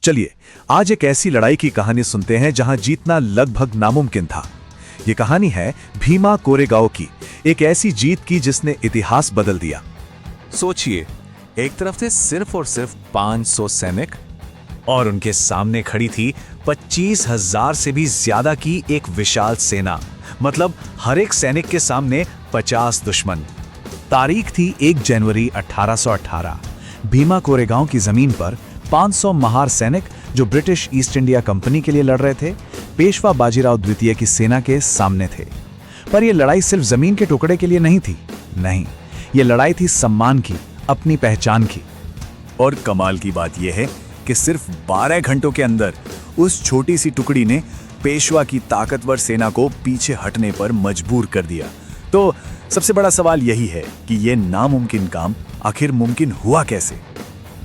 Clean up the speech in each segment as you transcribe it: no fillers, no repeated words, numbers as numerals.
चलिए आज एक ऐसी लड़ाई की कहानी सुनते हैं जहां जीतना लगभग नामुमकिन था। ये कहानी है भीमा कोरेगांव की, एक ऐसी जीत की जिसने इतिहास बदल दिया। सोचिए, एक तरफ थे सिर्फ और सिर्फ 500 सैनिक और उनके सामने खड़ी थी 25,000 से भी ज्यादा की एक विशाल सेना। मतलब हर एक सैनिक के सामने 50 दुश्मन। तारीख थी 1 जनवरी 1818। भीमा कोरेगांव की जमीन पर 500 महार सैनिक जो ब्रिटिश ईस्ट इंडिया कंपनी के लिए लड़ रहे थे, पेशवा बाजीराव द्वितीय की सेना के सामने थे। पर यह लड़ाई सिर्फ जमीन के टुकड़े के लिए नहीं थी। नहीं, यह लड़ाई थी सम्मान की, अपनी पहचान की। और कमाल की बात यह है कि सिर्फ 12 घंटों के अंदर उस छोटी सी टुकड़ी ने पेशवा की ताकतवर सेना को पीछे हटने पर मजबूर कर दिया। तो सबसे बड़ा सवाल यही है कि यह नामुमकिन काम आखिर मुमकिन हुआ कैसे?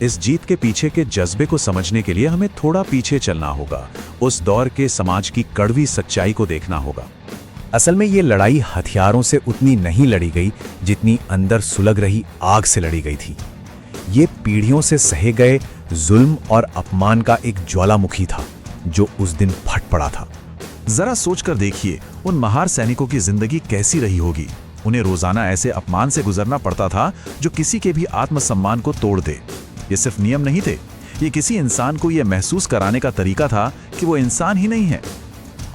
इस जीत के पीछे के जज्बे को समझने के लिए हमें थोड़ा पीछे चलना होगा, उस दौर के समाज की कड़वी सच्चाई को देखना होगा। असल में ये लड़ाई हथियारों से उतनी नहीं लड़ी गई जितनी अंदर सुलग रही आग से लड़ी गई थी। ये पीढ़ियों से सहे गए जुल्म और अपमान का एक ज्वालामुखी था जो उस दिन फट पड़ा था। जरा सोचकर देखिए, उन महार सैनिकों की जिंदगी कैसी रही होगी। उन्हें रोजाना ऐसे अपमान से गुजरना पड़ता था जो किसी के भी आत्मसम्मान को तोड़ दे। ये सिर्फ नियम नहीं थे, ये किसी इंसान को यह महसूस कराने का तरीका था कि वो इंसान ही नहीं है।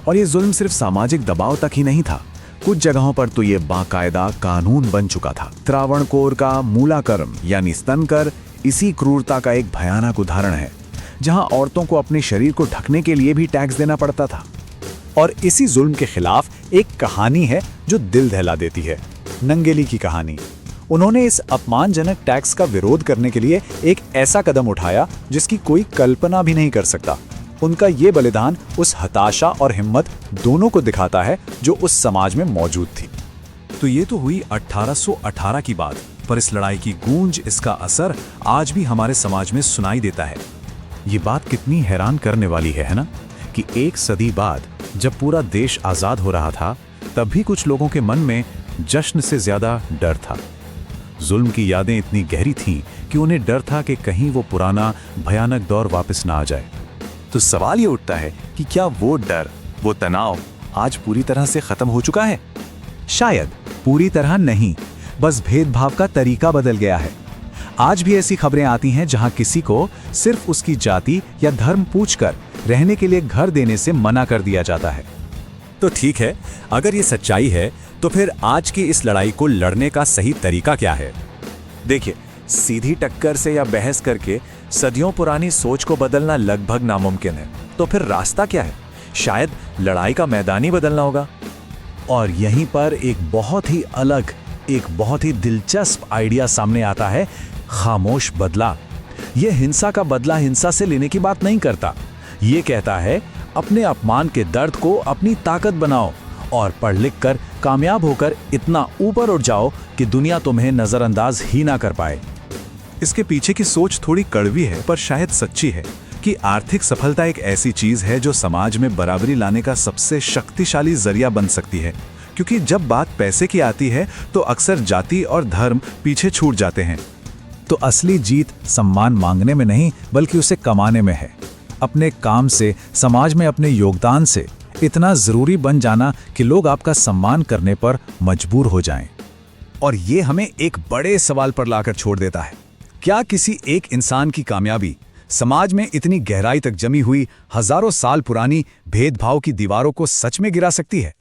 और ये जुल्म सिर्फ सामाजिक दबाव तक ही नहीं था, कुछ जगहों पर तो ये बाकायदा कानून बन चुका था। त्रावणकोर का मूलाकर्म यानी स्तनकर इसी क्रूरता का एक भयानक उदाहरण है, जहां औरतों को अपने शरीर को ढकने के लिए भी टैक्स देना पड़ता था। और इसी जुल्म के खिलाफ एक कहानी है जो दिल दहला देती है, नंगेली की कहानी। उन्होंने इस अपमानजनक टैक्स का विरोध करने के लिए एक ऐसा कदम उठाया जिसकी कोई कल्पना भी नहीं कर सकता। उनका ये बलिदान उस हताशा और हिम्मत दोनों को दिखाता है जो उस समाज में मौजूद थी। तो ये तो हुई 1818 की बात, पर इस लड़ाई की गूंज, इसका असर आज भी हमारे समाज में सुनाई देता है। ये बात कितनी हैरान करने वाली है ना, कि एक सदी बाद जब पूरा देश आजाद हो रहा था, तब भी कुछ लोगों के मन में जश्न से ज्यादा डर था। जुल्म की यादें इतनी गहरी थीं कि उन्हें डर था कि कहीं वो पुराना भयानक दौर वापस ना आ जाए। तो सवाल ये उठता है कि क्या वो डर, वो तनाव आज पूरी तरह से खत्म हो चुका है? शायद पूरी तरह नहीं, बस भेदभाव का तरीका बदल गया है। आज भी ऐसी खबरें आती हैं जहां किसी को सिर्फ उसकी जाति या धर्म पूछकर रहने के लिए घर देने से मना कर दिया जाता है। तो ठीक है, अगर ये सच्चाई है तो फिर आज की इस लड़ाई को लड़ने का सही तरीका क्या है? देखिए, सीधी टक्कर से या बहस करके सदियों पुरानी सोच को बदलना लगभग नामुमकिन है। तो फिर रास्ता क्या है? शायद लड़ाई का मैदान ही बदलना होगा। और यहीं पर एक बहुत ही अलग, एक बहुत ही दिलचस्प आइडिया सामने आता है, खामोश बदला। यह हिंसा का बदला हिंसा से लेने की बात नहीं करता। ये कहता है अपने अपमान के दर्द को अपनी ताकत बनाओ और पढ़ लिख कर कामयाब होकर इतना ऊपर उठ जाओ कि दुनिया तुम्हें नजरअंदाज ही ना कर पाए। इसके पीछे की सोच थोड़ी कड़वी है, पर शायद सच्ची है कि आर्थिक सफलता एक ऐसी चीज है जो समाज में बराबरी लाने का सबसे शक्तिशाली जरिया बन सकती है। क्योंकि जब बात पैसे की आती है तो अक्सर जाति और धर्म पीछे छूट जाते हैं। तो असली जीत सम्मान मांगने में नहीं, बल्कि उसे कमाने में है। अपने काम से, समाज में अपने योगदान से इतना जरूरी बन जाना कि लोग आपका सम्मान करने पर मजबूर हो जाएं। और ये हमें एक बड़े सवाल पर लाकर छोड़ देता है, क्या किसी एक इंसान की कामयाबी समाज में इतनी गहराई तक जमी हुई हजारों साल पुरानी भेदभाव की दीवारों को सच में गिरा सकती है?